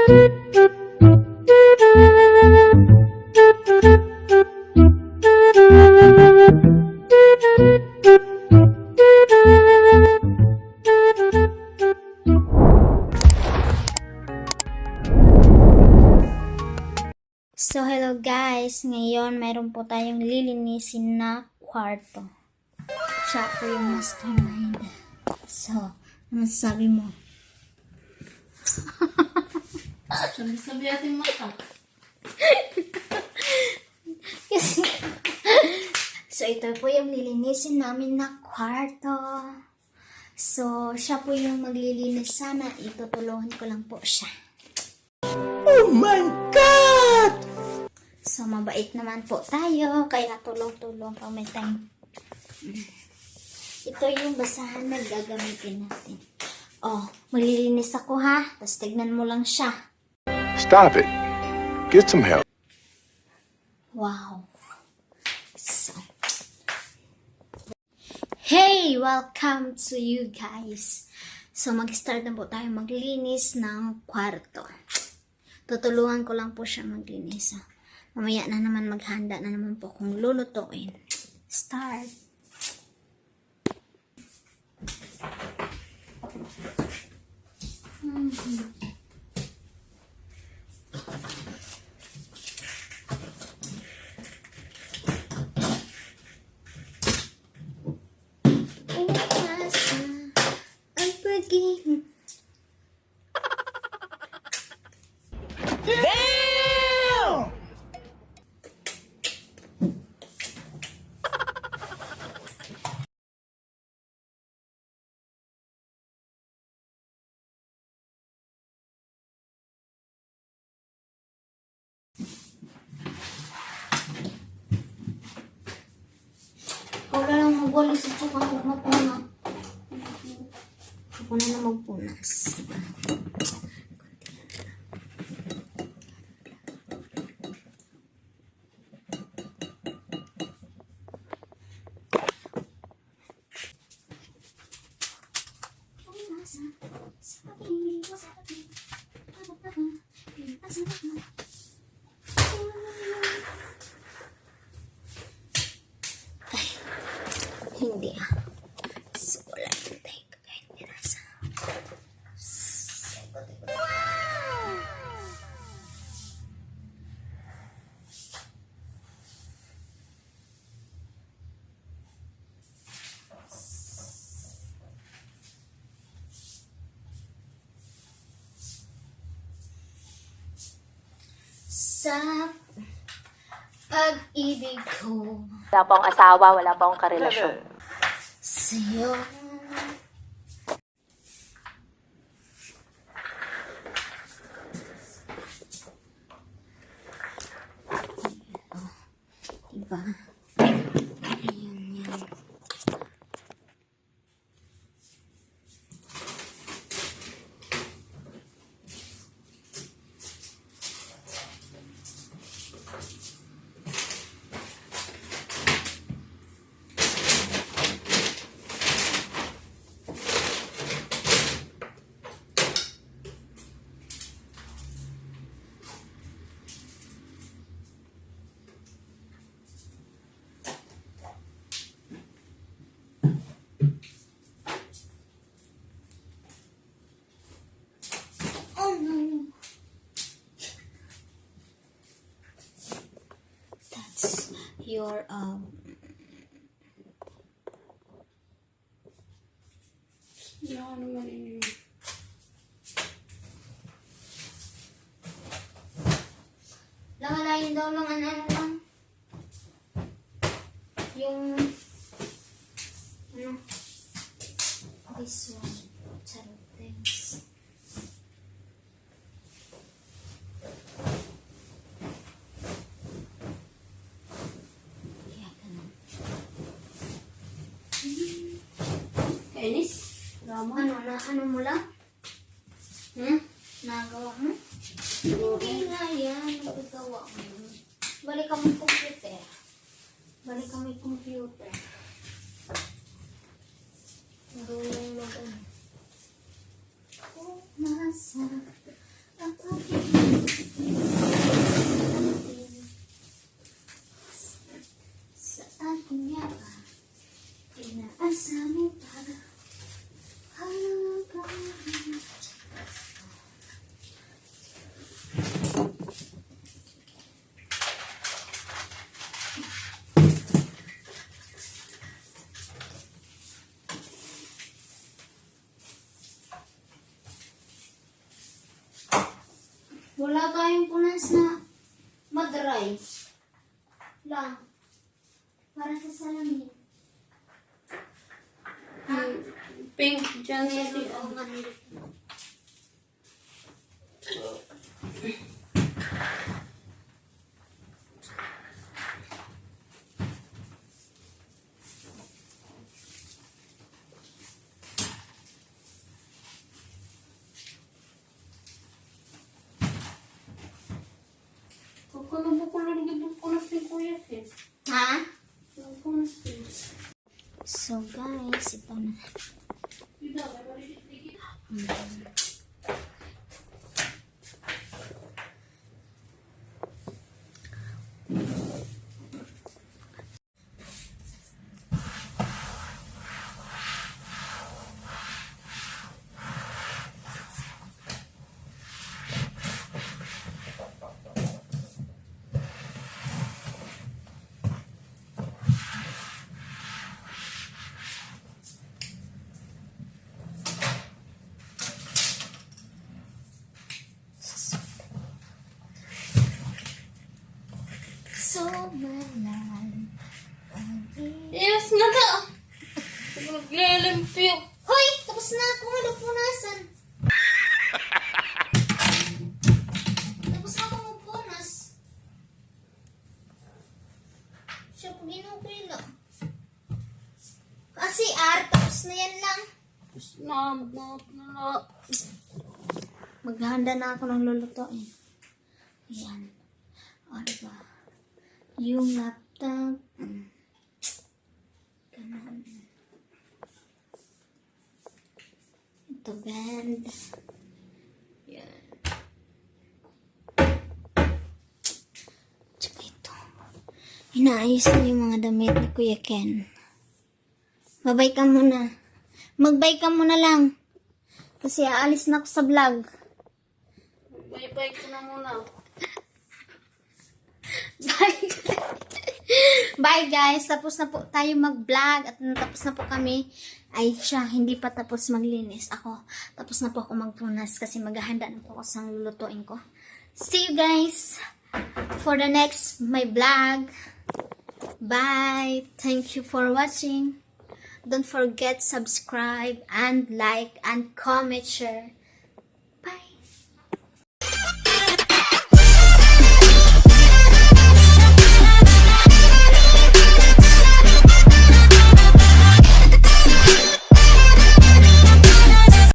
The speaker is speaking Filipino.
So, hello guys. Ngayon, mayroon po tayong lilinisin na kwarto. Siya po yung mastermind. So, ano sabi mo? Sabi natin mata. Kasi, so, ito po yung lilinisin namin na kwarto. So, siya po yung maglilinis sana. Itutulungan ko lang po siya. Oh my God! So, mabait naman po tayo. Kaya tulong-tulong pag may time. Ito yung basahan na gagamitin natin. Oh, malilinis ako ha. Tapos tignan mo lang siya. Stop it. Get some help. Wow. So, hey! Welcome to you guys. So, mag-start na po tayo maglinis ng kwarto. Tutulungan ko lang po siya maglinis. Mamaya na naman maghanda na naman po kung lulutuin. Start. Umasa ang pag-ibig. Wala lang magwalis at saka magpuna. Ako na magpunas. Hindi ah. So, wala yung tayo kahit pinasa. Sa pag-ibig ko Wala pa akong asawa, wala pa akong karelasyon. sa'yo. Diba? Ayan yan. Oh no. That's your Wala naman yun. Langalayin daw lang ano lang. Yung ano this one. Charot, thanks. Yeah, ganun. Kainis? Drama? Ano mo lang? Nagawa mo? Hindi na yan. Nagagawa mo. Balik ka may computer. Balik ka may computer. Nagawin mo lang. Oh, nasa. Ako Wala tayong punas na madry. Lang. Para sa salamin. Pink dyan. Meron ako nga nandito. Kukulong-bukulong yung punas ni Kuya Ken. Ha? Yung punas niya. So guys, ito na. Tidak, may maligit-ligit. So malal. Yes, naka! Naglilimpyo. Hoy! Tapos na ako magpunasan. Tapos na ako magpunas. Siya po ginugay lang. Kasi tapos na yan lang. Na. Maghahanda na ako ng lulutuin. Ayan. O, diba? Yung laptop. Ganun. Ito band. Yan. Tsaka ito. Inaayos na yung mga damit ni Kuya Ken. Babay ka muna. Magbay ka muna lang. Kasi aalis na ako sa vlog. Bye-bye ko na muna. Bye. Bye guys. Tapos na po tayo mag-vlog at tapos na po kami. Ay siya, hindi pa tapos maglinis. Ako, tapos na po ako magpunas kasi maghahanda na po ako sa lulutuin ko. See you guys for the next my vlog. Bye. Thank you for watching. Don't forget subscribe and like and comment, share.